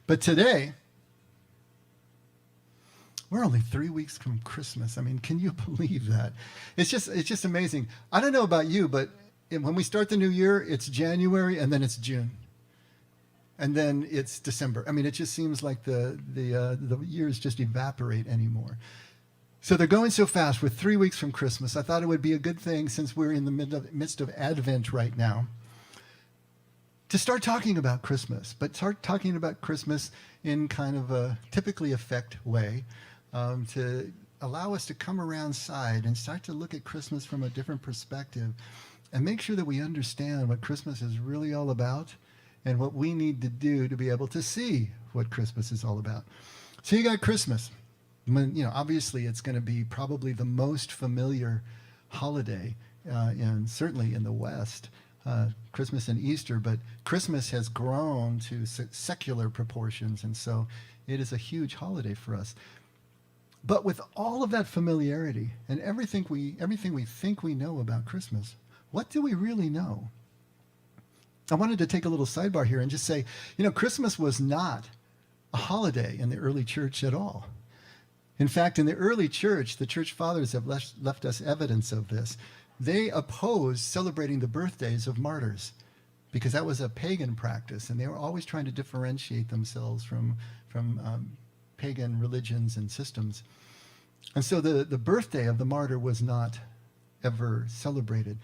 But today, we're only 3 weeks from Christmas. I mean, can you believe that? It's just amazing. I don't know about you, but when we start the new year, it's January and then it's June. And then it's December. I mean, it just seems like the years just evaporate anymore. So they're going so fast. We're 3 weeks from Christmas. I thought it would be a good thing, since we're in the midst of Advent right now, to start talking about Christmas, but start talking about Christmas in kind of a typically effect way, to allow us to come around side and start to look at Christmas from a different perspective and make sure that we understand what Christmas is really all about and what we need to do to be able to see what Christmas is all about. So you got Christmas. Obviously it's going to be probably the most familiar holiday, and certainly in the West, Christmas and Easter, but Christmas has grown to secular proportions, and so it is a huge holiday for us. But with all of that familiarity and everything we think we know about Christmas, what do we really know? I wanted to take a little sidebar here and just say, Christmas was not a holiday in the early church at all. In fact, in the early church, the church fathers have left us evidence of this. They opposed celebrating the birthdays of martyrs because that was a pagan practice, and they were always trying to differentiate themselves from pagan religions and systems. And so the birthday of the martyr was not ever celebrated.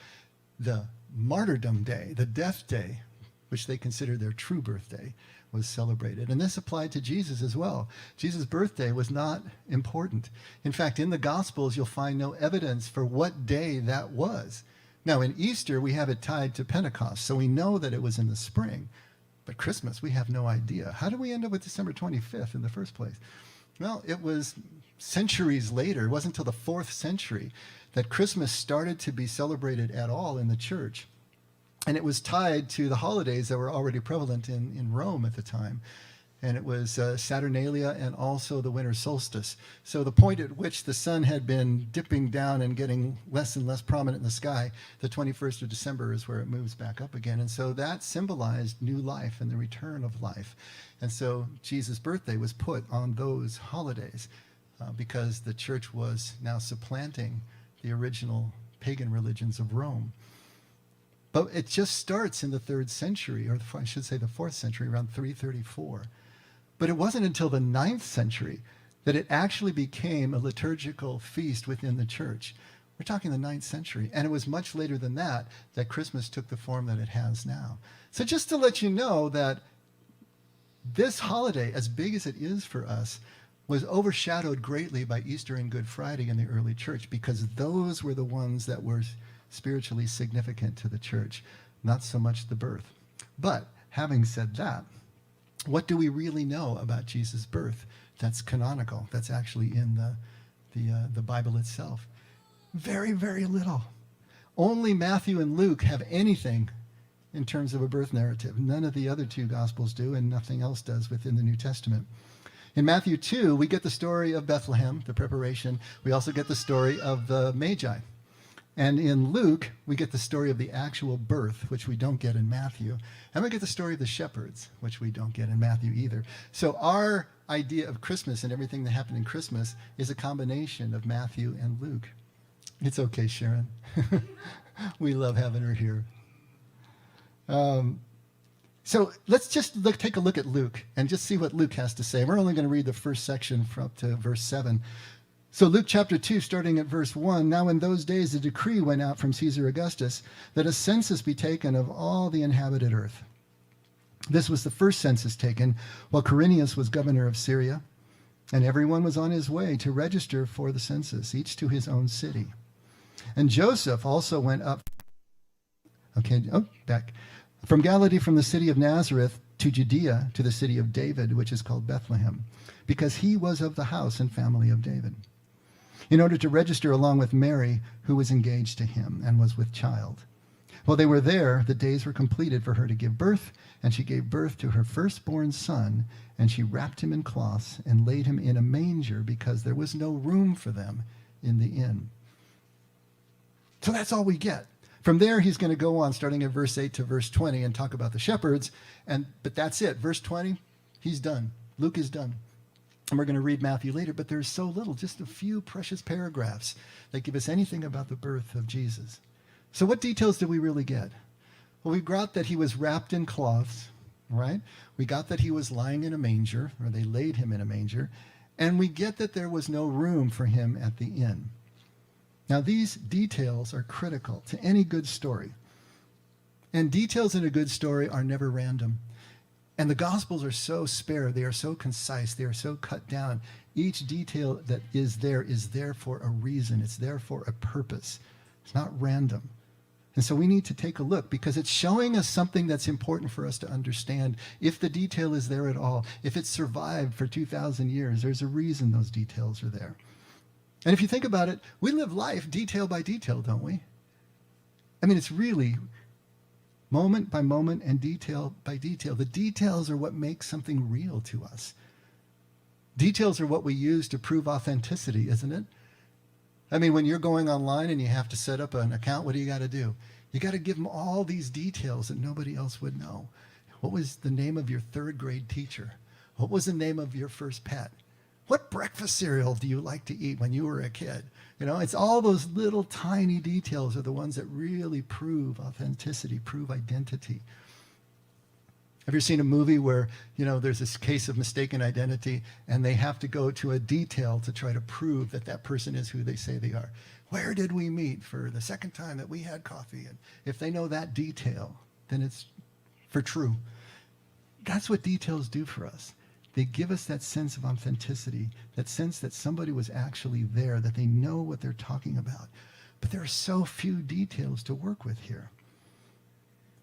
The martyrdom day, the death day, which they considered their true birthday, was celebrated. And this applied to Jesus as well. Jesus' birthday was not important. In fact, in the Gospels, you'll find no evidence for what day that was. Now, in Easter, we have it tied to Pentecost, so we know that it was in the spring. But Christmas, we have no idea. How did we end up with December 25th in the first place? Well, it was centuries later. It wasn't until the 4th century that Christmas started to be celebrated at all in the church. And it was tied to the holidays that were already prevalent in Rome at the time. And it was Saturnalia and also the winter solstice. So the point at which the sun had been dipping down and getting less and less prominent in the sky, the 21st of December is where it moves back up again. And so that symbolized new life and the return of life. And so Jesus' birthday was put on those holidays because the church was now supplanting the original pagan religions of Rome. But it just starts in the 3rd century, or I should say the 4th century, around 334. But it wasn't until the 9th century that it actually became a liturgical feast within the church. We're talking the 9th century. And it was much later than that that Christmas took the form that it has now. So just to let you know that this holiday, as big as it is for us, was overshadowed greatly by Easter and Good Friday in the early church, because those were the ones that were spiritually significant to the church, not so much the birth. But having said that, what do we really know about Jesus' birth that's canonical, that's actually in the Bible itself? Very, very little. Only Matthew and Luke have anything in terms of a birth narrative. None of the other 2 Gospels do, and nothing else does within the New Testament. In Matthew 2, we get the story of Bethlehem, the preparation. We also get the story of the Magi. And in Luke, we get the story of the actual birth, which we don't get in Matthew. And we get the story of the shepherds, which we don't get in Matthew either. So our idea of Christmas and everything that happened in Christmas is a combination of Matthew and Luke. It's okay, Sharon. We love having her here. So let's just take a look at Luke and just see what Luke has to say. We're only going to read the first section up to verse 7. So Luke chapter 2, starting at verse 1, "Now in those days a decree went out from Caesar Augustus that a census be taken of all the inhabited earth. This was the first census taken while Quirinius was governor of Syria, and everyone was on his way to register for the census, each to his own city. And Joseph also went up from Galilee, from the city of Nazareth to Judea, to the city of David, which is called Bethlehem, because he was of the house and family of David, in order to register along with Mary, who was engaged to him and was with child. While they were there, the days were completed for her to give birth, and she gave birth to her firstborn son, and she wrapped him in cloths and laid him in a manger, because there was no room for them in the inn." So that's all we get. From there, he's going to go on, starting at verse 8 to verse 20, and talk about the shepherds. But that's it. Verse 20, He's done. Luke is done. And we're going to read Matthew later, but there's so little, just a few precious paragraphs that give us anything about the birth of Jesus. So what details do we really get? Well, we got that he was wrapped in cloths, right? We got that he was lying in a manger, or they laid him in a manger. And we get that there was no room for him at the inn. Now, these details are critical to any good story. And details in a good story are never random. And the Gospels are so spare, they are so concise, they are so cut down. Each detail that is there for a reason. It's there for a purpose. It's not random. And so we need to take a look because it's showing us something that's important for us to understand. If the detail is there at all, if it's survived for 2,000 years, there's a reason those details are there. And if you think about it, we live life detail by detail, don't we? I mean, it's really moment by moment and detail by detail. The details are what make something real to us. Details are what we use to prove authenticity, isn't it? I mean, when you're going online and you have to set up an account, what do you got to do? You got to give them all these details that nobody else would know. What was the name of your third grade teacher? What was the name of your first pet? What breakfast cereal do you like to eat when you were a kid? You know, it's all those little tiny details are the ones that really prove authenticity, prove identity. Have you seen a movie where, you know, there's this case of mistaken identity and they have to go to a detail to try to prove that that person is who they say they are? Where did we meet for the second time that we had coffee? And if they know that detail, then it's for true. That's what details do for us. They give us that sense of authenticity, that sense that somebody was actually there, that they know what they're talking about. But there are so few details to work with here.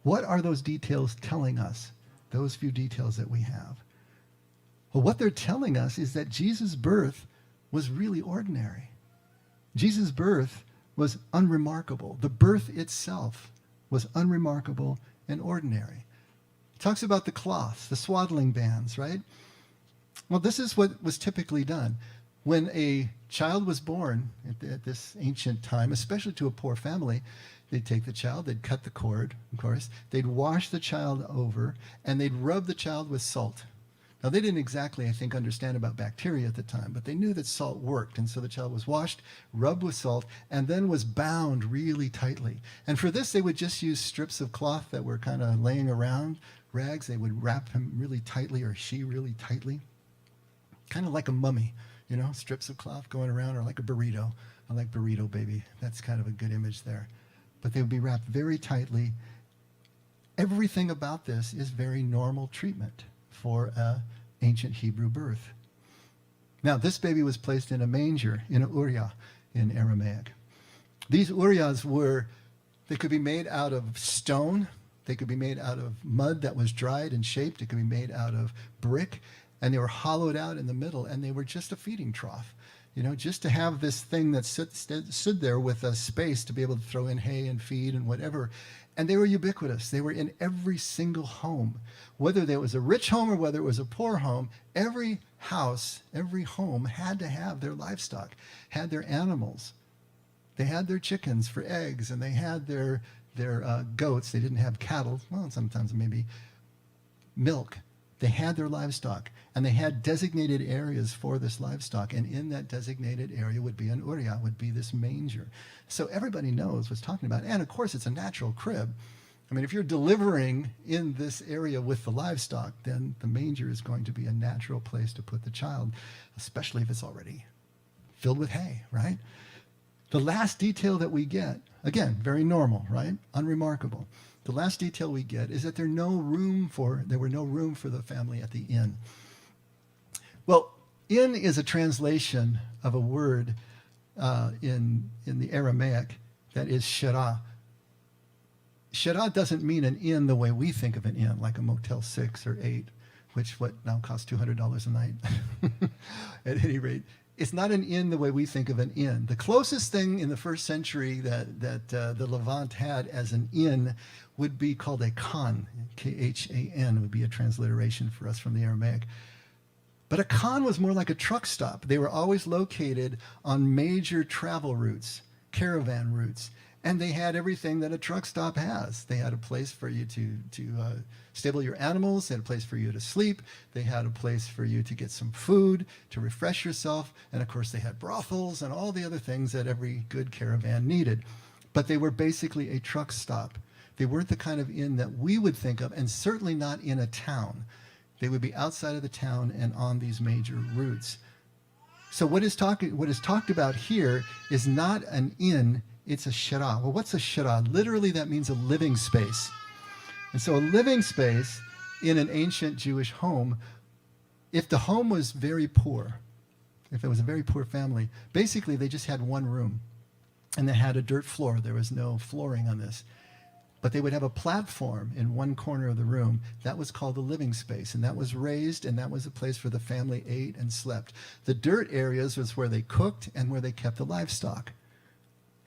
What are those details telling us? Those few details that we have. Well, what they're telling us is that Jesus' birth was really ordinary. Jesus' birth was unremarkable. The birth itself was unremarkable and ordinary. It talks about the cloths, the swaddling bands, right? Well, this is what was typically done. When a child was born at this ancient time, especially to a poor family, they'd take the child, they'd cut the cord, of course, they'd wash the child over, and they'd rub the child with salt. Now, they didn't exactly, I think, understand about bacteria at the time, but they knew that salt worked, and so the child was washed, rubbed with salt, and then was bound really tightly. And for this, they would just use strips of cloth that were kind of laying around, rags. They would wrap him really tightly, or she really tightly, kind of like a mummy, you know, strips of cloth going around, or like a burrito. I like burrito baby. That's kind of a good image there. But they would be wrapped very tightly. Everything about this is very normal treatment for an ancient Hebrew birth. Now, this baby was placed in a manger, in an uriah in Aramaic. These uriahs they could be made out of stone. They could be made out of mud that was dried and shaped. It could be made out of brick. And they were hollowed out in the middle, and they were just a feeding trough. You know, just to have this thing that stood there with a space to be able to throw in hay and feed and whatever. And they were ubiquitous. They were in every single home. Whether there was a rich home or whether it was a poor home, every house, every home had to have their livestock, had their animals. They had their chickens for eggs, and they had their goats. They didn't have cattle. Well, sometimes maybe milk. They had their livestock, and they had designated areas for this livestock, and in that designated area would be an uriah, would be this manger. So everybody knows what's talking about. And of course, it's a natural crib. I mean, if you're delivering in this area with the livestock, then the manger is going to be a natural place to put the child, especially if it's already filled with hay, right? The last detail that we get, again, very normal, right? Unremarkable. The last detail we get is that there were no room for the family at the inn. Well, inn is a translation of a word in the Aramaic that is shara. Shara doesn't mean an inn the way we think of an inn, like a Motel 6 or 8, which now costs $200 a night. At any rate, it's not an inn the way we think of an inn. The closest thing in the first century that the Levant had as an inn would be called a khan. Khan would be a transliteration for us from the Aramaic. But a khan was more like a truck stop. They were always located on major travel routes, caravan routes. And they had everything that a truck stop has. They had a place for you to stable your animals. They had a place for you to sleep. They had a place for you to get some food, to refresh yourself. And of course, they had brothels and all the other things that every good caravan needed. But they were basically a truck stop. They weren't the kind of inn that we would think of, and certainly not in a town. They would be outside of the town and on these major routes. So what is talked about here is not an inn, it's a shirah. Well, what's a shirah? Literally, that means a living space. And so a living space in an ancient Jewish home, if the home was very poor, if it was a very poor family, basically they just had one room. And they had a dirt floor. There was no flooring on this. But they would have a platform in one corner of the room. That was called the living space. And that was raised, and that was a place where the family ate and slept. The dirt areas was where they cooked and where they kept the livestock.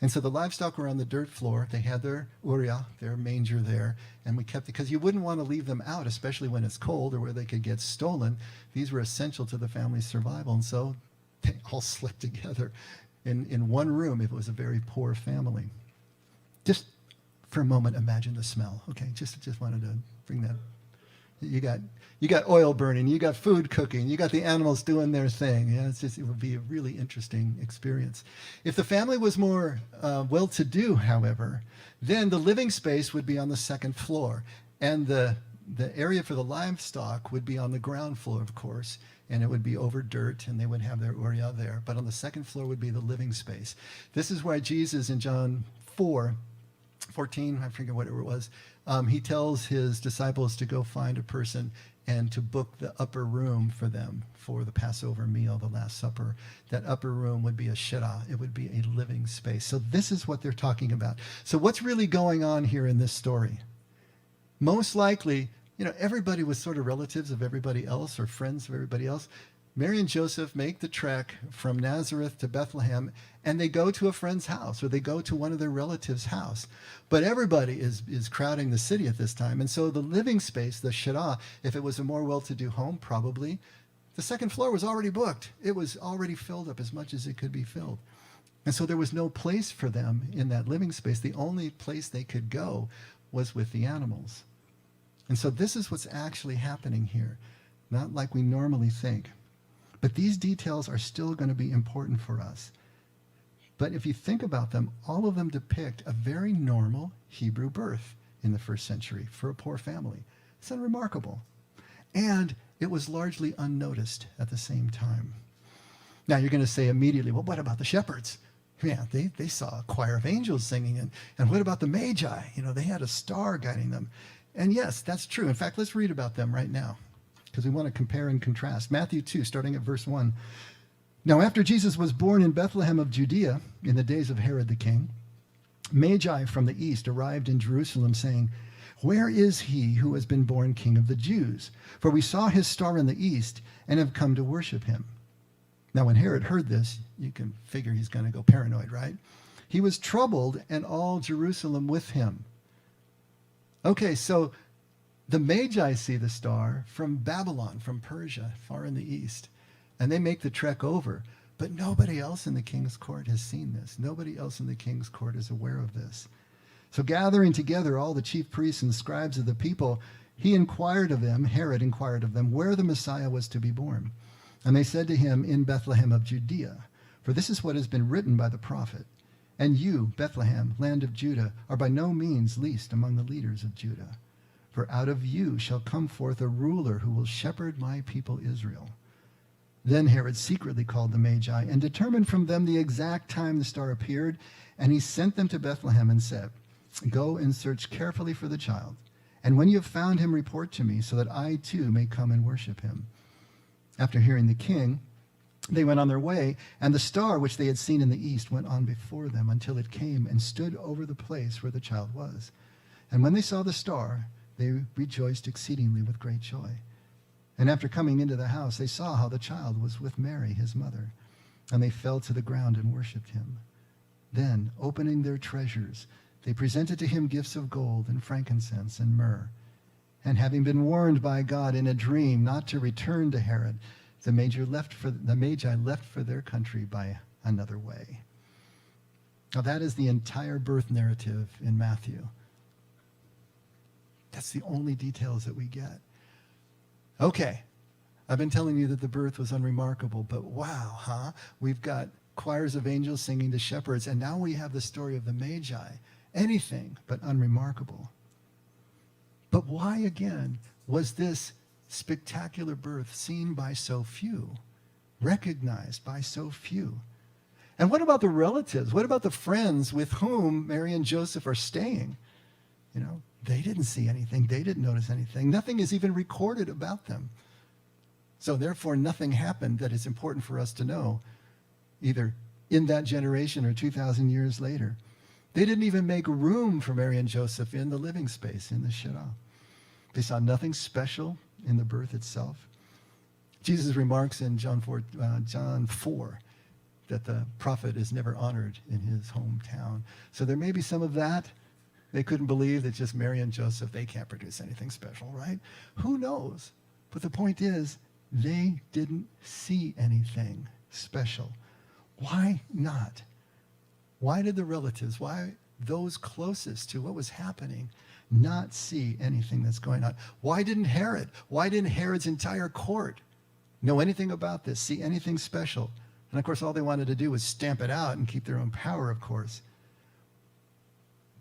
And so the livestock were on the dirt floor. They had their uriah, their manger there. And we kept it, because you wouldn't want to leave them out, especially when it's cold or where they could get stolen. These were essential to the family's survival. And so they all slept together in one room if it was a very poor family. Just for a moment, imagine the smell. Okay, just wanted to bring that. You got oil burning, you got food cooking, you got the animals doing their thing. Yeah, it would be a really interesting experience. If the family was more well-to-do, however, then the living space would be on the second floor, and the area for the livestock would be on the ground floor, of course, and it would be over dirt, and they would have their uriah there. But on the second floor would be the living space. This is why Jesus in John 4:14, I forget what it was, he tells his disciples to go find a person and to book the upper room for them for the Passover meal, the Last Supper. That upper room would be a shirah. It would be a living space. So this is what they're talking about. So what's really going on here in this story? Most likely, everybody was sort of relatives of everybody else or friends of everybody else. Mary and Joseph make the trek from Nazareth to Bethlehem, and they go to a friend's house, or they go to one of their relatives' house. But everybody is crowding the city at this time. And so the living space, the shirah, if it was a more well-to-do home, probably, the second floor was already booked. It was already filled up as much as it could be filled. And so there was no place for them in that living space. The only place they could go was with the animals. And so this is what's actually happening here, not like we normally think. But these details are still going to be important for us. But if you think about them, all of them depict a very normal Hebrew birth in the first century for a poor family. It's unremarkable. And it was largely unnoticed at the same time. Now you're going to say immediately, well, what about the shepherds? Yeah, they saw a choir of angels singing. And what about the Magi? They had a star guiding them. And yes, that's true. In fact, let's read about them right now, because we want to compare and contrast. Matthew 2, starting at verse 1. Now, after Jesus was born in Bethlehem of Judea, in the days of Herod the king, Magi from the east arrived in Jerusalem, saying, "Where is he who has been born King of the Jews? For we saw his star in the east and have come to worship him." Now, when Herod heard this, you can figure he's going to go paranoid, right? He was troubled, and all Jerusalem with him. Okay, so the Magi see the star from Babylon, from Persia, far in the east, and they make the trek over. But nobody else in the king's court has seen this. Nobody else in the king's court is aware of this. So gathering together all the chief priests and scribes of the people, Herod inquired of them, where the Messiah was to be born. And they said to him, "In Bethlehem of Judea, for this is what has been written by the prophet. And you, Bethlehem, land of Judah, are by no means least among the leaders of Judah. For out of you shall come forth a ruler who will shepherd my people Israel." Then Herod secretly called the Magi and determined from them the exact time the star appeared. And he sent them to Bethlehem and said, "Go and search carefully for the child. And when you have found him, report to me, so that I too may come and worship him." After hearing the king, they went on their way, and the star which they had seen in the east went on before them until it came and stood over the place where the child was. And when they saw the star, they rejoiced exceedingly with great joy. And after coming into the house, they saw how the child was with Mary, his mother, and they fell to the ground and worshipped him. Then, opening their treasures, they presented to him gifts of gold and frankincense and myrrh. And having been warned by God in a dream not to return to Herod, the Magi left for their country by another way. Now, that is the entire birth narrative in Matthew. That's the only details that we get. Okay, I've been telling you that the birth was unremarkable, but wow, huh? We've got choirs of angels singing to shepherds, and now we have the story of the Magi. Anything but unremarkable. But why, again, was this spectacular birth seen by so few, recognized by so few? And what about the relatives? What about the friends with whom Mary and Joseph are staying? You know, they didn't see anything. They didn't notice anything. Nothing is even recorded about them. So therefore, nothing happened that is important for us to know, either in that generation or 2,000 years later. They didn't even make room for Mary and Joseph in the living space, in the Shirah. They saw nothing special in the birth itself. Jesus remarks in John 4 that the prophet is never honored in his hometown. So there may be some of that. They couldn't believe that just Mary and Joseph, they can't produce anything special, right? Who knows? But the point is, they didn't see anything special. Why not? Why did the relatives, why those closest to what was happening, not see anything that's going on? Why didn't Herod? Why didn't Herod's entire court know anything about this, see anything special? And of course, all they wanted to do was stamp it out and keep their own power, of course.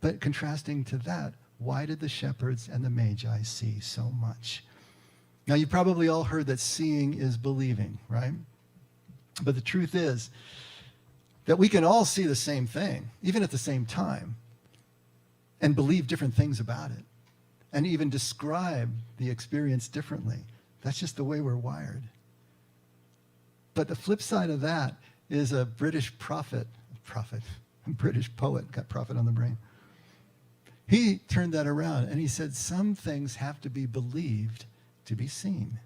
But contrasting to that, why did the shepherds and the Magi see so much? Now, you probably all heard that seeing is believing, right? But the truth is that we can all see the same thing, even at the same time, and believe different things about it, and even describe the experience differently. That's just the way we're wired. But the flip side of that is a British British poet, got prophet on the brain. He turned that around and he said, some things have to be believed to be seen.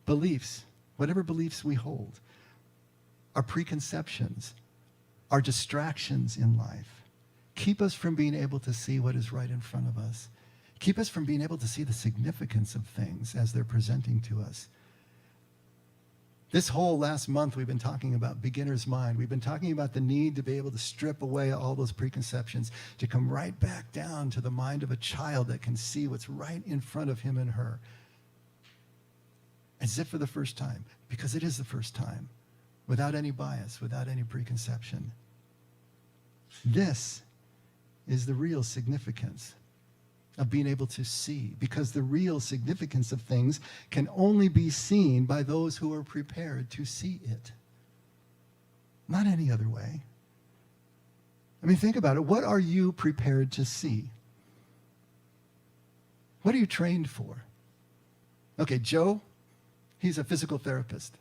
Beliefs, whatever beliefs we hold, our preconceptions, our distractions in life, keep us from being able to see what is right in front of us. Keep us from being able to see the significance of things as they're presenting to us. This whole last month, we've been talking about beginner's mind. We've been talking about the need to be able to strip away all those preconceptions, to come right back down to the mind of a child that can see what's right in front of him and her. As if for the first time, because it is the first time, without any bias, without any preconception. This is the real significance of being able to see, because the real significance of things can only be seen by those who are prepared to see it. Not any other way. I mean, think about it. What are you prepared to see? What are you trained for? Okay, Joe, he's a physical therapist.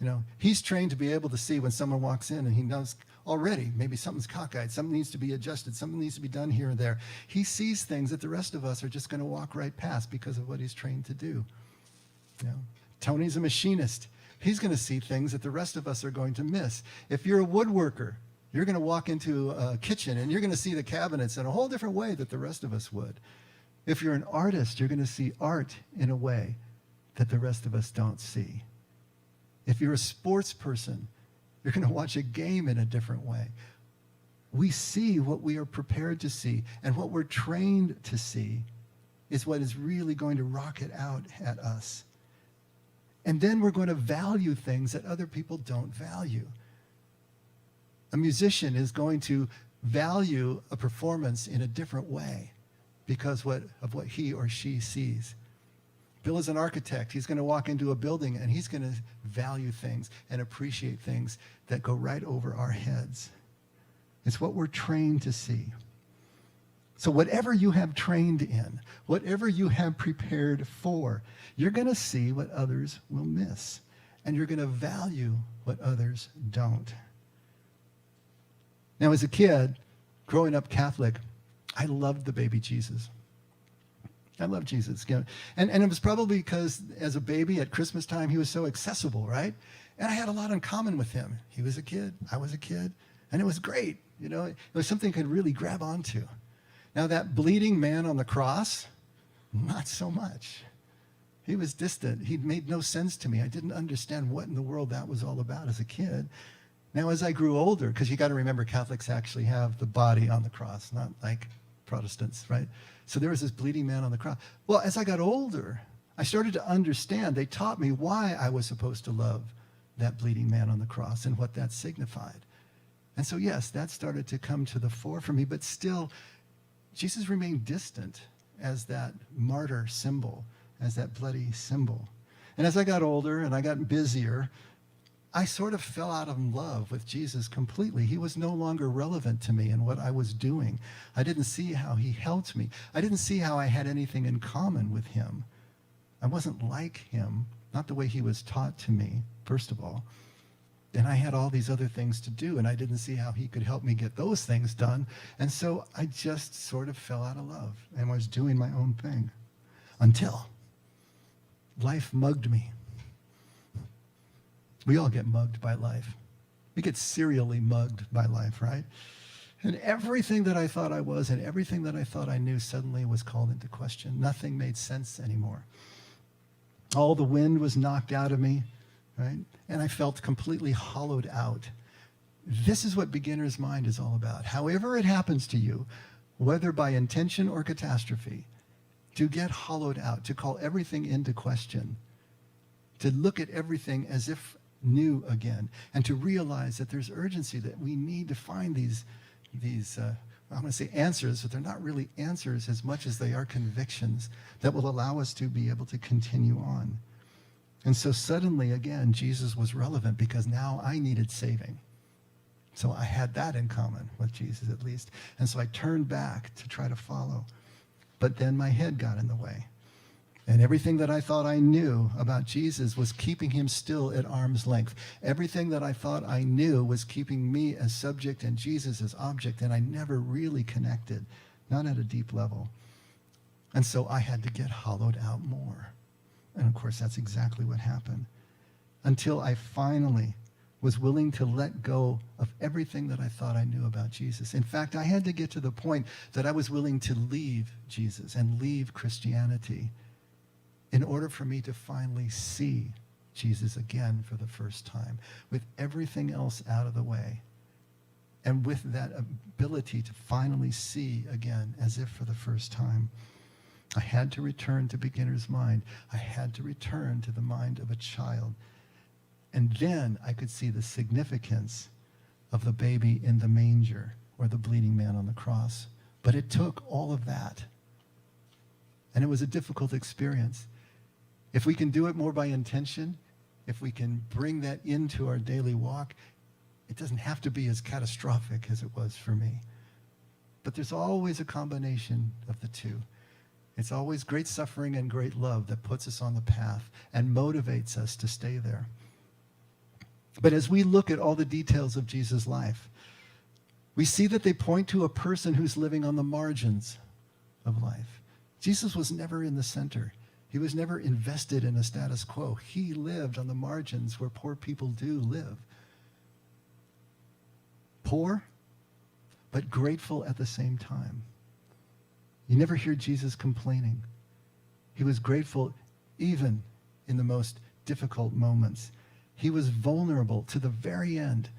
You know, he's trained to be able to see when someone walks in and he knows already maybe something's cockeyed, something needs to be adjusted, something needs to be done here and there. He sees things that the rest of us are just going to walk right past because of what he's trained to do. You know, Tony's a machinist. He's going to see things that the rest of us are going to miss. If you're a woodworker, you're going to walk into a kitchen and you're going to see the cabinets in a whole different way that the rest of us would. If you're an artist, you're going to see art in a way that the rest of us don't see. If you're a sports person, you're going to watch a game in a different way. We see what we are prepared to see, and what we're trained to see is what is really going to rocket out at us. And then we're going to value things that other people don't value. A musician is going to value a performance in a different way because of what he or she sees. Bill is an architect. He's going to walk into a building and he's going to value things and appreciate things that go right over our heads. It's what we're trained to see. So whatever you have trained in, whatever you have prepared for, you're going to see what others will miss. And you're going to value what others don't. Now, as a kid, growing up Catholic, I loved the baby Jesus. I love Jesus. You know, and it was probably because as a baby at Christmas time, he was so accessible, right? And I had a lot in common with him. He was a kid. I was a kid. And it was great. You know, it was something I could really grab onto. Now, that bleeding man on the cross, not so much. He was distant. He made no sense to me. I didn't understand what in the world that was all about as a kid. Now, as I grew older, because you got to remember Catholics actually have the body on the cross, not like Protestants, right? So there was this bleeding man on the cross. Well, as I got older, I started to understand. They taught me why I was supposed to love that bleeding man on the cross and what that signified. And so, yes, that started to come to the fore for me, but still, Jesus remained distant as that martyr symbol, as that bloody symbol. And as I got older and I got busier, I sort of fell out of love with Jesus completely. He was no longer relevant to me in what I was doing. I didn't see how he helped me. I didn't see how I had anything in common with him. I wasn't like him, not the way he was taught to me, first of all. And I had all these other things to do, and I didn't see how he could help me get those things done. And so I just sort of fell out of love and was doing my own thing until life mugged me. We all get mugged by life. We get serially mugged by life, right? And everything that I thought I was and everything that I thought I knew suddenly was called into question. Nothing made sense anymore. All the wind was knocked out of me, right? And I felt completely hollowed out. This is what beginner's mind is all about. However it happens to you, whether by intention or catastrophe, to get hollowed out, to call everything into question, to look at everything as if new again, and to realize that there's urgency, that we need to find these I'm going to say answers, but they're not really answers as much as they are convictions that will allow us to be able to continue on. And so suddenly, again, Jesus was relevant because now I needed saving. So I had that in common with Jesus at least. And so I turned back to try to follow. But then my head got in the way. And everything that I thought I knew about Jesus was keeping him still at arm's length. Everything that I thought I knew was keeping me as subject and Jesus as object, and I never really connected, not at a deep level. And so I had to get hollowed out more. And of course, that's exactly what happened. Until I finally was willing to let go of everything that I thought I knew about Jesus. In fact, I had to get to the point that I was willing to leave Jesus and leave Christianity in order for me to finally see Jesus again for the first time, with everything else out of the way, and with that ability to finally see again as if for the first time. I had to return to beginner's mind. I had to return to the mind of a child. And then I could see the significance of the baby in the manger or the bleeding man on the cross. But it took all of that. And it was a difficult experience. If we can do it more by intention, if we can bring that into our daily walk, it doesn't have to be as catastrophic as it was for me. But there's always a combination of the two. It's always great suffering and great love that puts us on the path and motivates us to stay there. But as we look at all the details of Jesus' life, we see that they point to a person who's living on the margins of life. Jesus was never in the center. He was never invested in a status quo. He lived on the margins where poor people do live. Poor, but grateful at the same time. You never hear Jesus complaining. He was grateful even in the most difficult moments. He was vulnerable to the very end.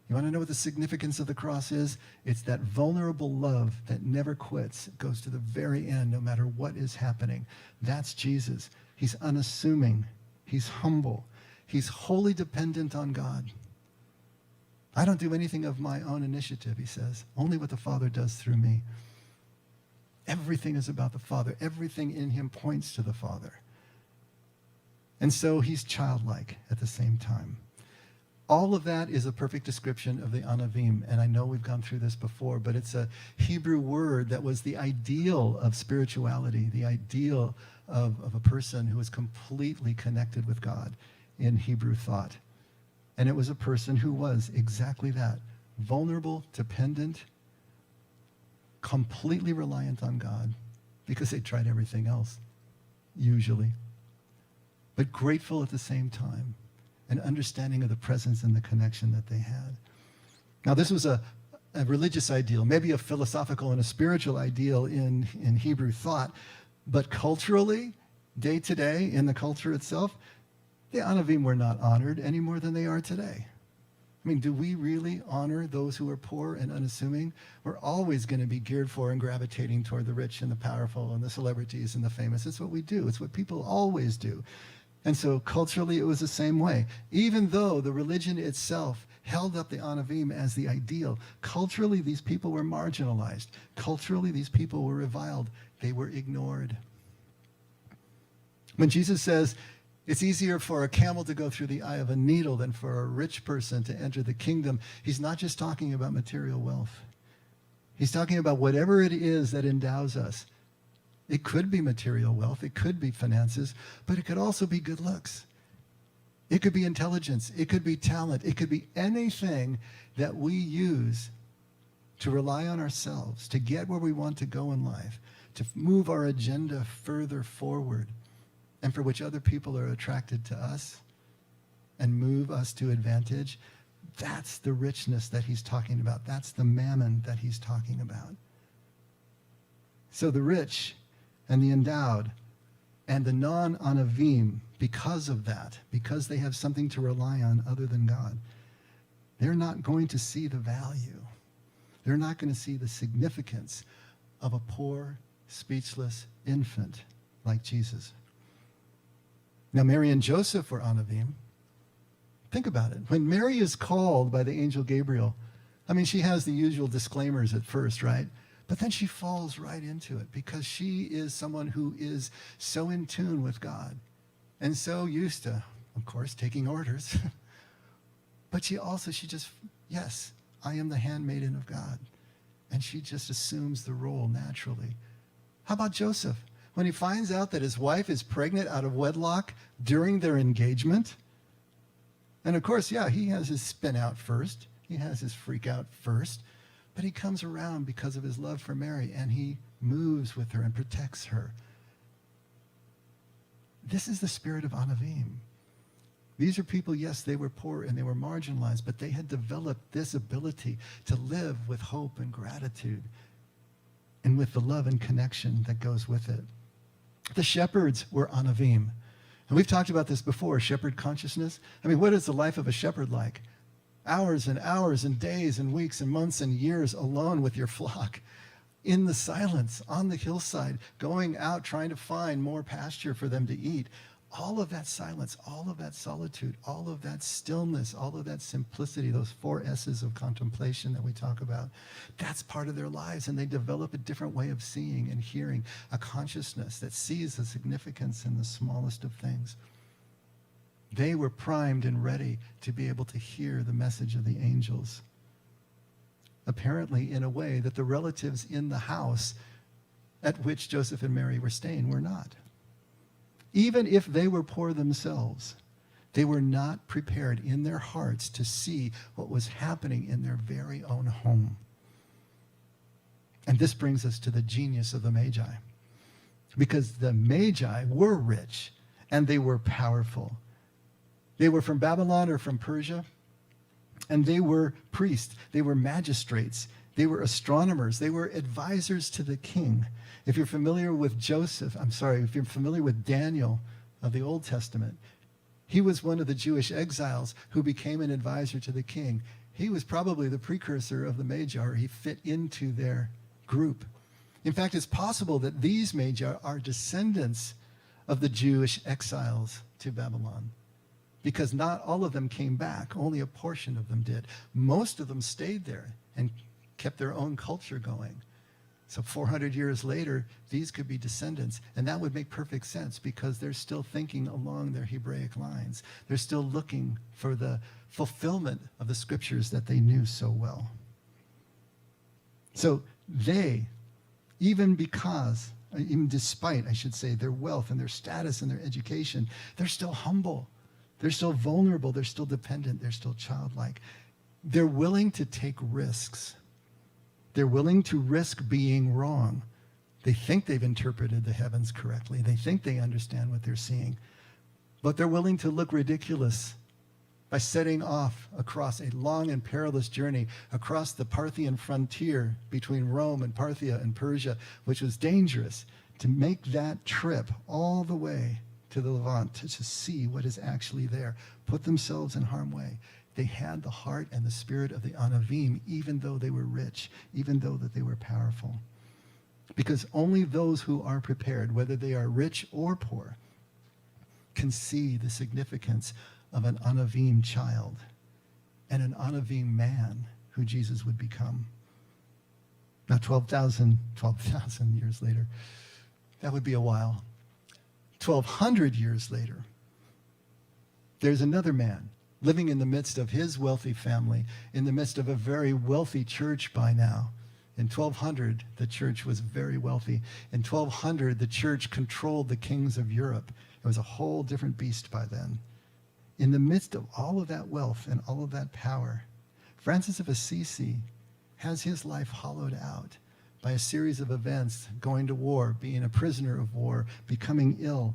You want to know what the significance of the cross is? It's that vulnerable love that never quits. It goes to the very end, no matter what is happening. That's Jesus. He's unassuming. He's humble. He's wholly dependent on God. I don't do anything of my own initiative, he says. Only what the Father does through me. Everything is about the Father. Everything in him points to the Father. And so he's childlike at the same time. All of that is a perfect description of the anavim. And I know we've gone through this before, but it's a Hebrew word that was the ideal of spirituality, the ideal of a person who was completely connected with God in Hebrew thought. And it was a person who was exactly that, vulnerable, dependent, completely reliant on God, because they tried everything else, usually. But grateful at the same time, an understanding of the presence and the connection that they had. Now, this was a religious ideal, maybe a philosophical and a spiritual ideal in Hebrew thought, but culturally, day to day, in the culture itself, the Anavim were not honored any more than they are today. I mean, do we really honor those who are poor and unassuming? We're always going to be geared for and gravitating toward the rich and the powerful and the celebrities and the famous. It's what we do. It's what people always do. And so culturally, it was the same way. Even though the religion itself held up the Anavim as the ideal, culturally, these people were marginalized. Culturally, these people were reviled. They were ignored. When Jesus says, it's easier for a camel to go through the eye of a needle than for a rich person to enter the kingdom, he's not just talking about material wealth. He's talking about whatever it is that endows us. It could be material wealth, it could be finances, but it could also be good looks. It could be intelligence, it could be talent, it could be anything that we use to rely on ourselves, to get where we want to go in life, to move our agenda further forward, and for which other people are attracted to us and move us to advantage. That's the richness that he's talking about. That's the mammon that he's talking about. So the rich and the endowed and the non-anavim, because of that, because they have something to rely on other than God, they're not going to see the value. They're not going to see the significance of a poor, speechless infant like Jesus. Now, Mary and Joseph were anavim. Think about it. When Mary is called by the angel Gabriel, I mean, she has the usual disclaimers at first, right? But then she falls right into it because she is someone who is so in tune with God and so used to, of course, taking orders. But she just, yes, I am the handmaiden of God. And she just assumes the role naturally. How about Joseph? When he finds out that his wife is pregnant out of wedlock during their engagement, and of course, yeah, he has his spin out first. He has his freak out first. But he comes around because of his love for Mary, and he moves with her and protects her. This is the spirit of Anavim. These are people, yes, they were poor and they were marginalized, but they had developed this ability to live with hope and gratitude and with the love and connection that goes with it. The shepherds were Anavim. And we've talked about this before, shepherd consciousness. I mean, what is the life of a shepherd like? Hours and hours and days and weeks and months and years alone with your flock, in the silence, on the hillside, going out trying to find more pasture for them to eat. All of that silence, all of that solitude, all of that stillness, all of that simplicity, those 4 S's of contemplation that we talk about, that's part of their lives. And they develop a different way of seeing and hearing, a consciousness that sees the significance in the smallest of things. They were primed and ready to be able to hear the message of the angels. Apparently, in a way that the relatives in the house at which Joseph and Mary were staying were not. Even if they were poor themselves, they were not prepared in their hearts to see what was happening in their very own home. And this brings us to the genius of the Magi. Because the Magi were rich and they were powerful. They were from Babylon or from Persia, and they were priests. They were magistrates. They were astronomers. They were advisors to the king. If you're familiar with if you're familiar with Daniel of the Old Testament, he was one of the Jewish exiles who became an advisor to the king. He was probably the precursor of the Magi, or he fit into their group. In fact, it's possible that these Magi are descendants of the Jewish exiles to Babylon, because not all of them came back. Only a portion of them did. Most of them stayed there and kept their own culture going. So 400 years later, these could be descendants. And that would make perfect sense because they're still thinking along their Hebraic lines. They're still looking for the fulfillment of the scriptures that they knew so well. So they, even despite, I should say, their wealth and their status and their education, they're still humble. They're still vulnerable. They're still dependent. They're still childlike. They're willing to take risks. They're willing to risk being wrong. They think they've interpreted the heavens correctly. They think they understand what they're seeing. But they're willing to look ridiculous by setting off across a long and perilous journey across the Parthian frontier between Rome and Parthia and Persia, which was dangerous, to make that trip all the way to the Levant to see what is actually there, put themselves in harm's way. They had the heart and the spirit of the Anavim, even though they were rich, even though that they were powerful. Because only those who are prepared, whether they are rich or poor, can see the significance of an Anavim child and an Anavim man who Jesus would become. Now, 12,000 years later, that would be a while. 1,200 years later, there's another man living in the midst of his wealthy family, in the midst of a very wealthy church by now. In 1200, the church was very wealthy. In 1200, the church controlled the kings of Europe. It was a whole different beast by then. In the midst of all of that wealth and all of that power, Francis of Assisi has his life hollowed out by a series of events, going to war, being a prisoner of war, becoming ill,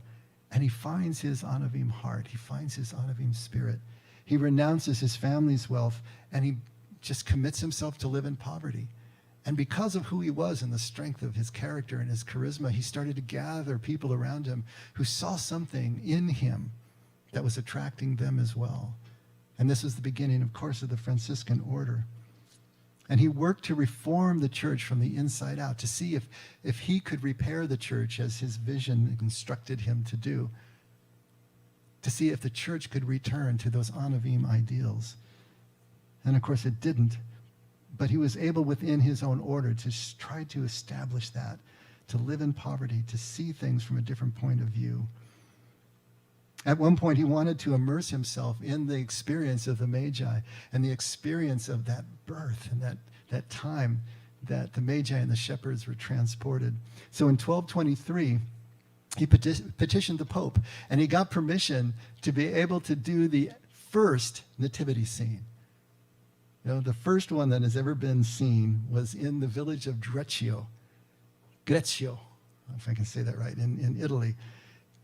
and he finds his Anavim heart. He finds his Anavim spirit. He renounces his family's wealth, and he just commits himself to live in poverty. And because of who he was and the strength of his character and his charisma, he started to gather people around him who saw something in him that was attracting them as well. And this was the beginning, of course, of the Franciscan order. And he worked to reform the church from the inside out, to see if he could repair the church as his vision instructed him to do, to see if the church could return to those Anavim ideals. And of course it didn't, but he was able within his own order to try to establish that, to live in poverty, to see things from a different point of view. At one point, he wanted to immerse himself in the experience of the Magi and the experience of that birth and that time that the Magi and the shepherds were transported. So in 1223, he petitioned the Pope, and he got permission to be able to do the first nativity scene. You know, the first one that has ever been seen was in the village of Greccio, if I can say that right, in Italy.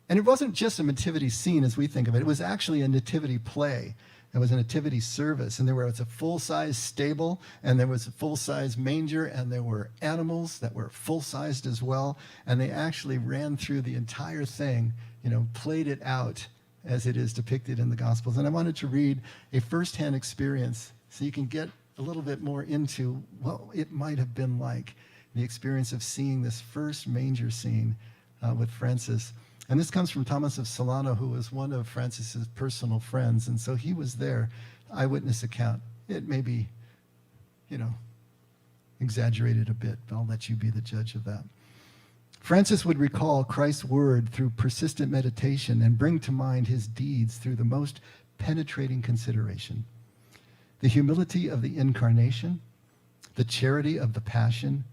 And it wasn't just a nativity scene as we think of it. It was actually a nativity play. It was a nativity service. And there was a full-size stable, and there was a full-size manger, and there were animals that were full-sized as well. And they actually ran through the entire thing, you know, played it out as it is depicted in the Gospels. And I wanted to read a first-hand experience so you can get a little bit more into what it might have been like, the experience of seeing this first manger scene with Francis. And this comes from Thomas of Solano, who was one of Francis's personal friends. And so he was there, eyewitness account. It may be, you know, exaggerated a bit, but I'll let you be the judge of that. Francis would recall Christ's word through persistent meditation and bring to mind his deeds through the most penetrating consideration. The humility of the incarnation, the charity of the passion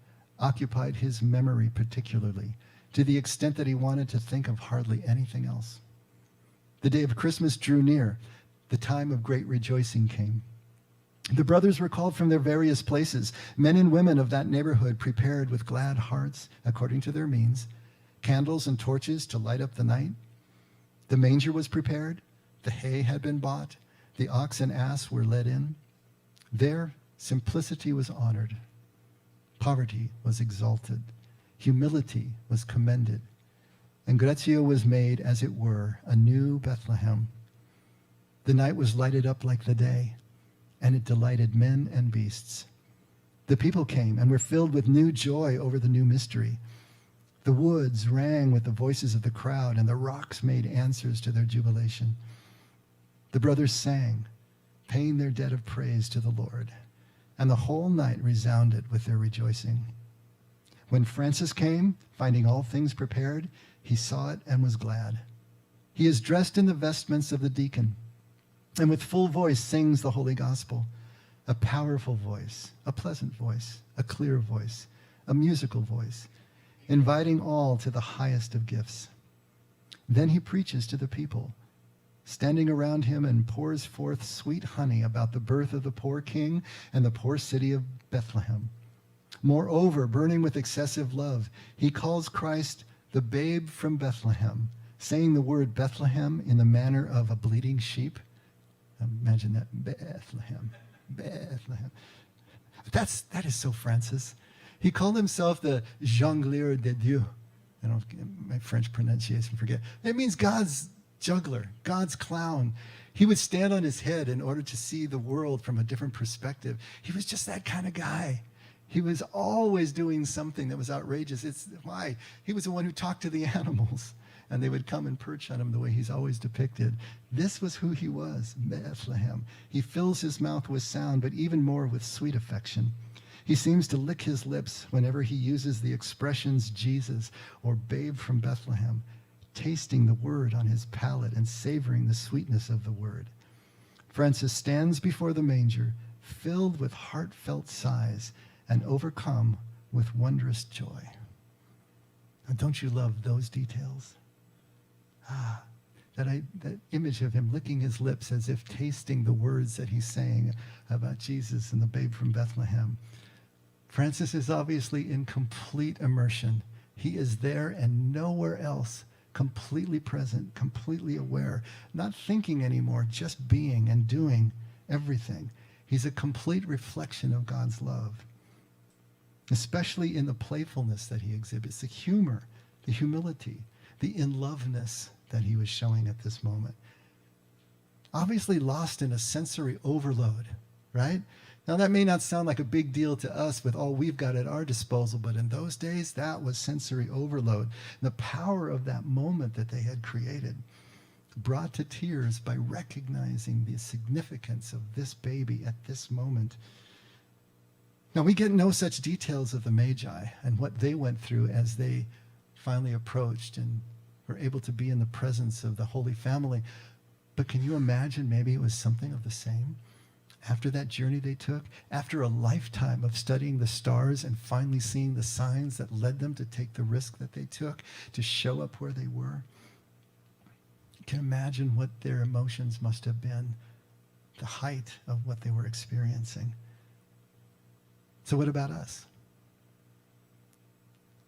occupied his memory particularly, to the extent that he wanted to think of hardly anything else. The day of Christmas drew near. The time of great rejoicing came. The brothers were called from their various places. Men and women of that neighborhood prepared with glad hearts, according to their means, candles and torches to light up the night. The manger was prepared. The hay had been bought. The ox and ass were led in. There, simplicity was honored. Poverty was exalted. Humility was commended, and Greccio was made, as it were, a new Bethlehem. The night was lighted up like the day, and it delighted men and beasts. The people came and were filled with new joy over the new mystery. The woods rang with the voices of the crowd, and the rocks made answers to their jubilation. The brothers sang, paying their debt of praise to the Lord, and the whole night resounded with their rejoicing. When Francis came, finding all things prepared, he saw it and was glad. He is dressed in the vestments of the deacon, and with full voice sings the holy gospel. A powerful voice, a pleasant voice, a clear voice, a musical voice, inviting all to the highest of gifts. Then he preaches to the people, standing around him, and pours forth sweet honey about the birth of the poor king and the poor city of Bethlehem. Moreover, burning with excessive love, he calls Christ the babe from Bethlehem, saying the word Bethlehem in the manner of a bleating sheep. Imagine that, Bethlehem, Bethlehem. That is so Francis. He called himself the jongleur de Dieu. I don't my French pronunciation, forget. It means God's juggler, God's clown. He would stand on his head in order to see the world from a different perspective. He was just that kind of guy. He was always doing something that was outrageous. It's why he was the one who talked to the animals, and they would come and perch on him the way he's always depicted. This was who he was, Bethlehem. He fills his mouth with sound, but even more with sweet affection. He seems to lick his lips whenever he uses the expressions Jesus or babe from Bethlehem, tasting the word on his palate and savoring the sweetness of the word. Francis stands before the manger, filled with heartfelt sighs and overcome with wondrous joy. And don't you love those details? That image of him licking his lips as if tasting the words that he's saying about Jesus and the babe from Bethlehem. Francis is obviously in complete immersion. He is there and nowhere else, completely present, completely aware, not thinking anymore, just being and doing everything. He's a complete reflection of God's love, especially in the playfulness that he exhibits, the humor, the humility, the in-loveness that he was showing at this moment. Obviously lost in a sensory overload, right? Now, that may not sound like a big deal to us with all we've got at our disposal, but in those days, that was sensory overload. The power of that moment that they had created, brought to tears by recognizing the significance of this baby at this moment. Now, we get no such details of the Magi and what they went through as they finally approached and were able to be in the presence of the Holy Family. But can you imagine maybe it was something of the same? After that journey they took, after a lifetime of studying the stars and finally seeing the signs that led them to take the risk that they took to show up where they were, you can imagine what their emotions must have been, the height of what they were experiencing. So what about us?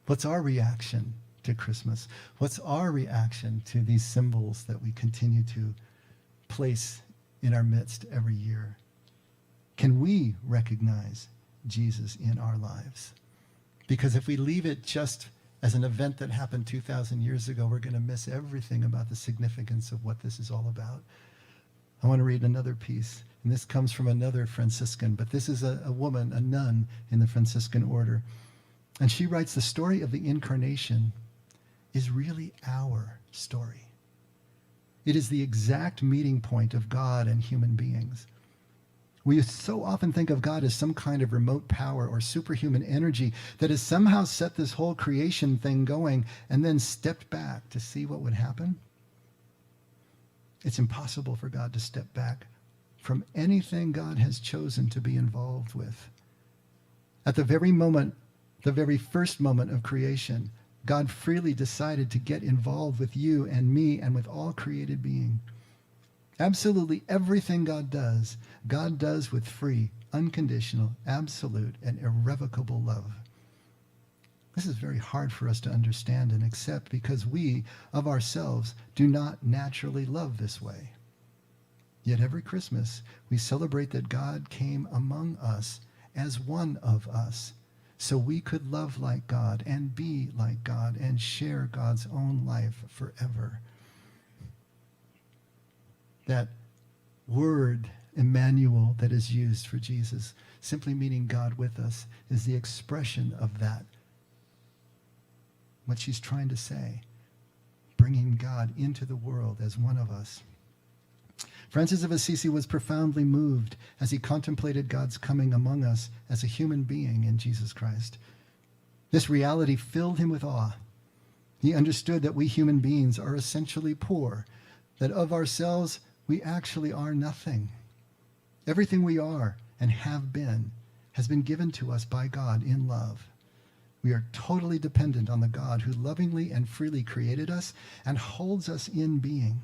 What's our reaction to Christmas? What's our reaction to these symbols that we continue to place in our midst every year? Can we recognize Jesus in our lives? Because if we leave it just as an event that happened 2,000 years ago, we're going to miss everything about the significance of what this is all about. I want to read another piece, and this comes from another Franciscan, but this is a woman, a nun in the Franciscan order. And she writes, the story of the incarnation is really our story. It is the exact meeting point of God and human beings. We so often think of God as some kind of remote power or superhuman energy that has somehow set this whole creation thing going and then stepped back to see what would happen. It's impossible for God to step back from anything God has chosen to be involved with. At the very first moment of creation, God freely decided to get involved with you and me and with all created being. Absolutely everything God does with free, unconditional, absolute, and irrevocable love. This is very hard for us to understand and accept because we, of ourselves, do not naturally love this way. Yet every Christmas, we celebrate that God came among us as one of us, so we could love like God and be like God and share God's own life forever. That word, Emmanuel, that is used for Jesus, simply meaning God with us, is the expression of that. What she's trying to say, bringing God into the world as one of us. Francis of Assisi was profoundly moved as he contemplated God's coming among us as a human being in Jesus Christ. This reality filled him with awe. He understood that we human beings are essentially poor, that of ourselves we actually are nothing. Everything we are and have been has been given to us by God in love. We are totally dependent on the God who lovingly and freely created us and holds us in being.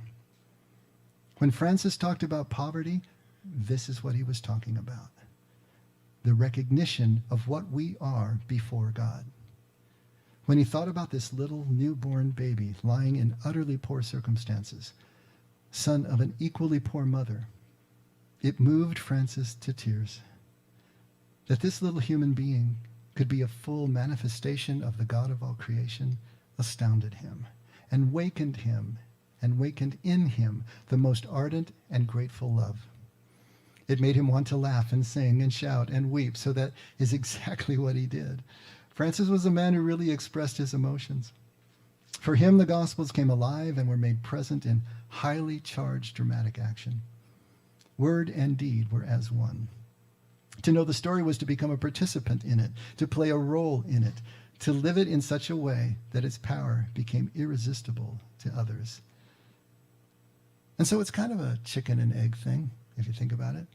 When Francis talked about poverty, this is what he was talking about. The recognition of what we are before God. When he thought about this little newborn baby lying in utterly poor circumstances, son of an equally poor mother, it moved Francis to tears. That this little human being could be a full manifestation of the God of all creation astounded him and wakened him and wakened in him the most ardent and grateful love. It made him want to laugh and sing and shout and weep, so that is exactly what he did. Francis was a man who really expressed his emotions. For him, the Gospels came alive and were made present in highly charged dramatic action. Word and deed were as one. To know the story was to become a participant in it, to play a role in it, to live it in such a way that its power became irresistible to others. And so it's kind of a chicken and egg thing, if you think about it.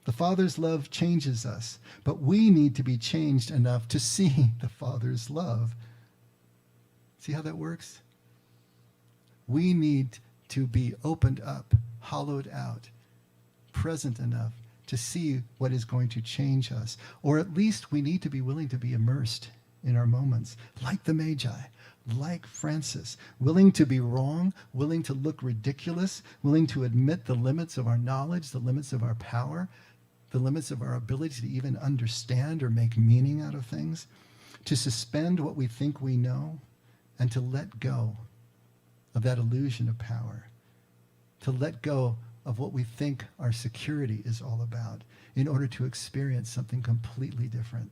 The Father's love changes us, but we need to be changed enough to see the Father's love. See how that works? We need to be opened up, hollowed out, present enough to see what is going to change us. Or at least we need to be willing to be immersed in our moments, like the Magi, like Francis, willing to be wrong, willing to look ridiculous, willing to admit the limits of our knowledge, the limits of our power, the limits of our ability to even understand or make meaning out of things, to suspend what we think we know, and to let go of that illusion of power, to let go of what we think our security is all about in order to experience something completely different.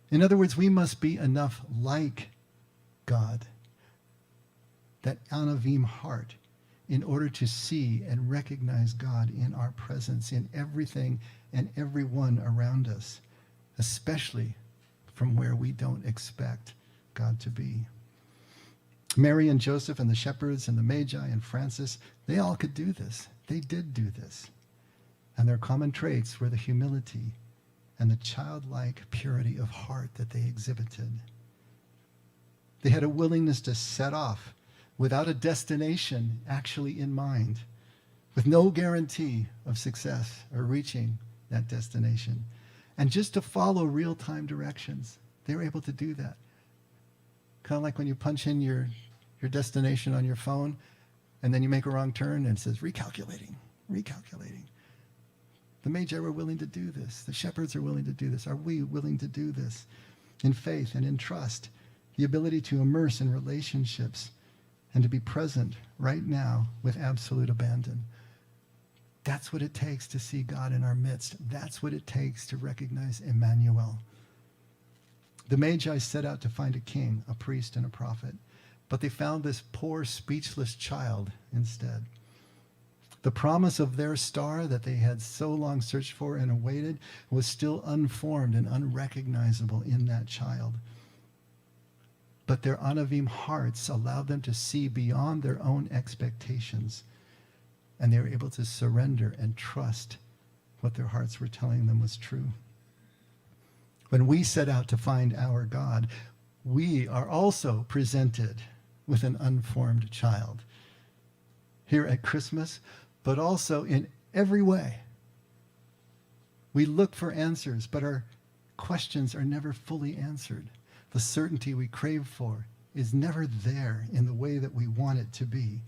In other words, we must be enough like God, that anavim heart, in order to see and recognize God in our presence, in everything and everyone around us, especially from where we don't expect God to be. Mary and Joseph and the shepherds and the Magi and Francis, they all could do this. They did do this. And their common traits were the humility and the childlike purity of heart that they exhibited. They had a willingness to set off without a destination actually in mind, with no guarantee of success or reaching that destination, and just to follow real-time directions. They were able to do that. Kind of like when you punch in your destination on your phone, and then you make a wrong turn, and it says, recalculating. The Magi were willing to do this. The shepherds are willing to do this. Are we willing to do this in faith and in trust? The ability to immerse in relationships and to be present right now with absolute abandon. That's what it takes to see God in our midst. That's what it takes to recognize Emmanuel. The Magi set out to find a king, a priest, and a prophet, but they found this poor, speechless child instead. The promise of their star that they had so long searched for and awaited was still unformed and unrecognizable in that child. But their anavim hearts allowed them to see beyond their own expectations, and they were able to surrender and trust what their hearts were telling them was true. When we set out to find our God, we are also presented with an unformed child here at Christmas, but also in every way. We look for answers, but our questions are never fully answered. The certainty we crave for is never there in the way that we want it to be.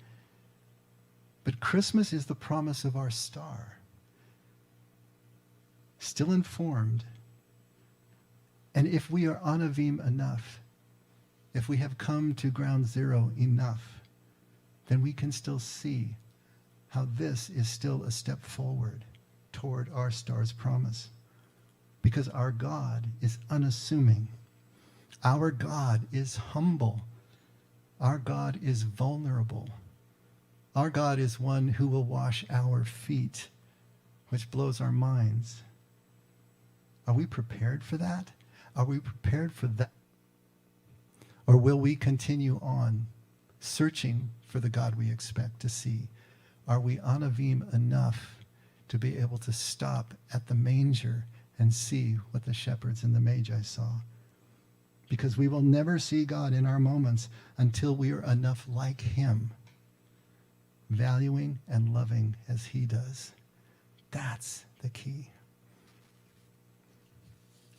But Christmas is the promise of our star, still informed. And if we are anavim enough, if we have come to ground zero enough, then we can still see how this is still a step forward toward our star's promise. Because our God is unassuming. Our God is humble. Our God is vulnerable. Our God is one who will wash our feet, which blows our minds. Are we prepared for that? Are we prepared for that? Or will we continue on searching for the God we expect to see? Are we anavim enough to be able to stop at the manger and see what the shepherds and the Magi saw? Because we will never see God in our moments until we are enough like him, valuing and loving as he does. That's the key.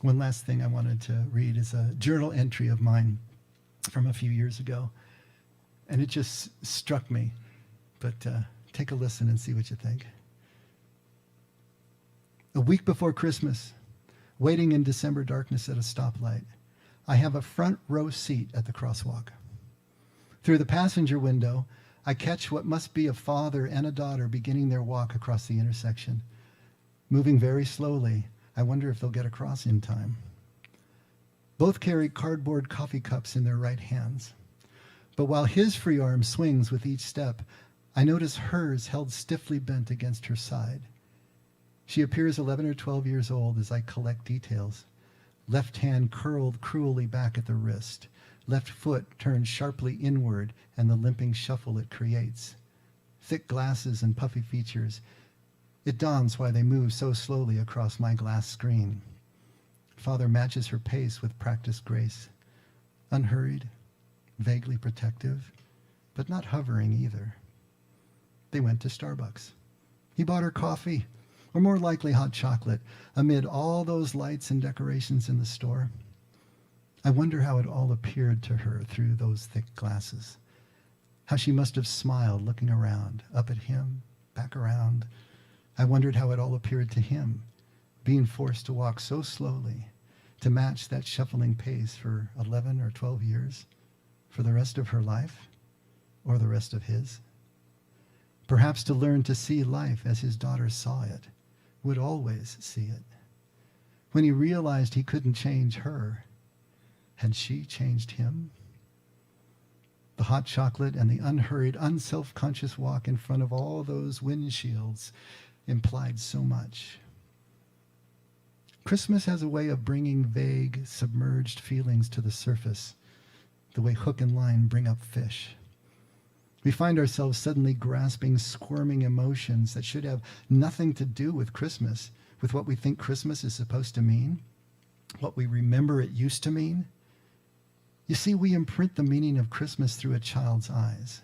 One last thing I wanted to read is a journal entry of mine from a few years ago. And it just struck me. But take a listen and see what you think. A week before Christmas, waiting in December darkness at a stoplight, I have a front row seat at the crosswalk. Through the passenger window, I catch what must be a father and a daughter beginning their walk across the intersection. Moving very slowly, I wonder if they'll get across in time. Both carry cardboard coffee cups in their right hands. But while his free arm swings with each step, I notice hers held stiffly bent against her side. She appears 11 or 12 years old as I collect details. Left hand curled cruelly back at the wrist. Left foot turned sharply inward and the limping shuffle it creates. Thick glasses and puffy features. It dawns why they move so slowly across my glass screen. Father matches her pace with practiced grace. Unhurried, vaguely protective, but not hovering either. They went to Starbucks. He bought her coffee, or more likely hot chocolate, amid all those lights and decorations in the store. I wonder how it all appeared to her through those thick glasses. How she must have smiled looking around, up at him, back around. I wondered how it all appeared to him, being forced to walk so slowly, to match that shuffling pace for 11 or 12 years, for the rest of her life, or the rest of his. Perhaps to learn to see life as his daughter saw it, would always see it. When he realized he couldn't change her, had she changed him? The hot chocolate and the unhurried, unself-conscious walk in front of all those windshields implied so much. Christmas has a way of bringing vague, submerged feelings to the surface, the way hook and line bring up fish. We find ourselves suddenly grasping squirming emotions that should have nothing to do with Christmas, with what we think Christmas is supposed to mean, what we remember it used to mean. You see, we imprint the meaning of Christmas through a child's eyes,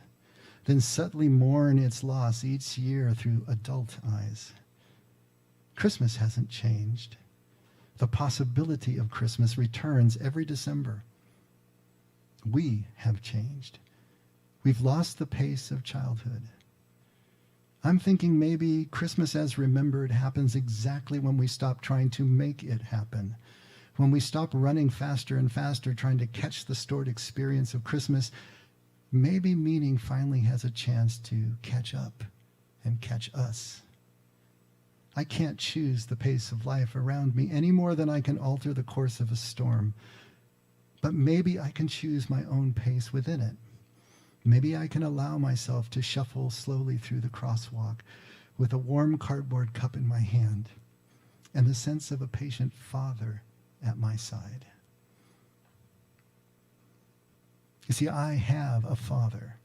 then subtly mourn its loss each year through adult eyes. Christmas hasn't changed. The possibility of Christmas returns every December. We have changed. We've lost the pace of childhood. I'm thinking maybe Christmas as remembered happens exactly when we stop trying to make it happen. When we stop running faster and faster trying to catch the stored experience of Christmas, maybe meaning finally has a chance to catch up and catch us. I can't choose the pace of life around me any more than I can alter the course of a storm. But maybe I can choose my own pace within it. Maybe I can allow myself to shuffle slowly through the crosswalk with a warm cardboard cup in my hand and the sense of a patient father at my side. You see, I have a father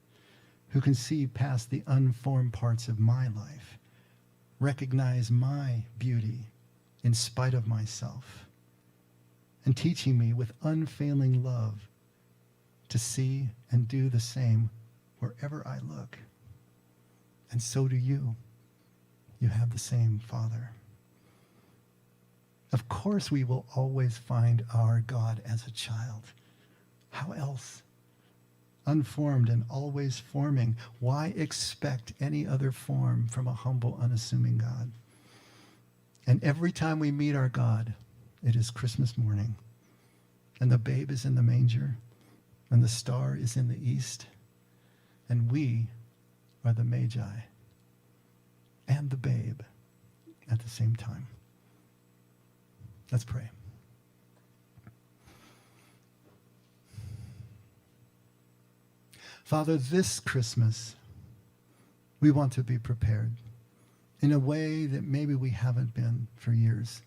who can see past the unformed parts of my life, recognize my beauty in spite of myself, and teaching me with unfailing love to see and do the same wherever I look. And so do you. You have the same Father. Of course we will always find our God as a child. How else? Unformed and always forming. Why expect any other form from a humble, unassuming God? And every time we meet our God, it is Christmas morning, and the babe is in the manger, and the star is in the east, and we are the Magi and the babe at the same time. Let's pray. Father, this Christmas, we want to be prepared in a way that maybe we haven't been for years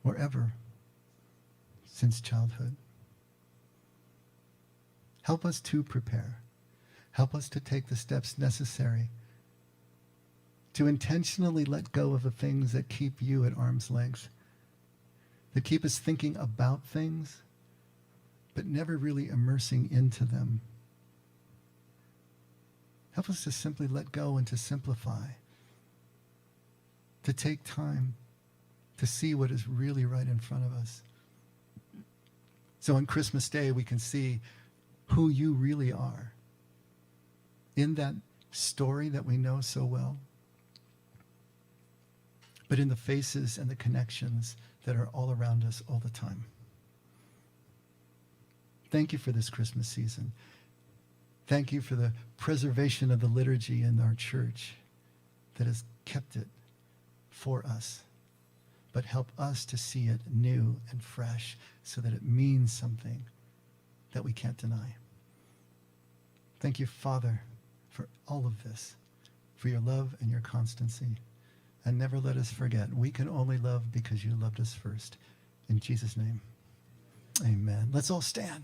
or ever since childhood. Help us to prepare. Help us to take the steps necessary to intentionally let go of the things that keep you at arm's length, that keep us thinking about things, but never really immersing into them. Help us to simply let go and to simplify, to take time to see what is really right in front of us. So on Christmas Day, we can see who you really are in that story that we know so well, but in the faces and the connections that are all around us all the time. Thank you for this Christmas season. Thank you for the preservation of the liturgy in our church that has kept it for us. But help us to see it new and fresh so that it means something that we can't deny. Thank you, Father, for all of this, for your love and your constancy. And never let us forget, we can only love because you loved us first. In Jesus' name, amen. Let's all stand.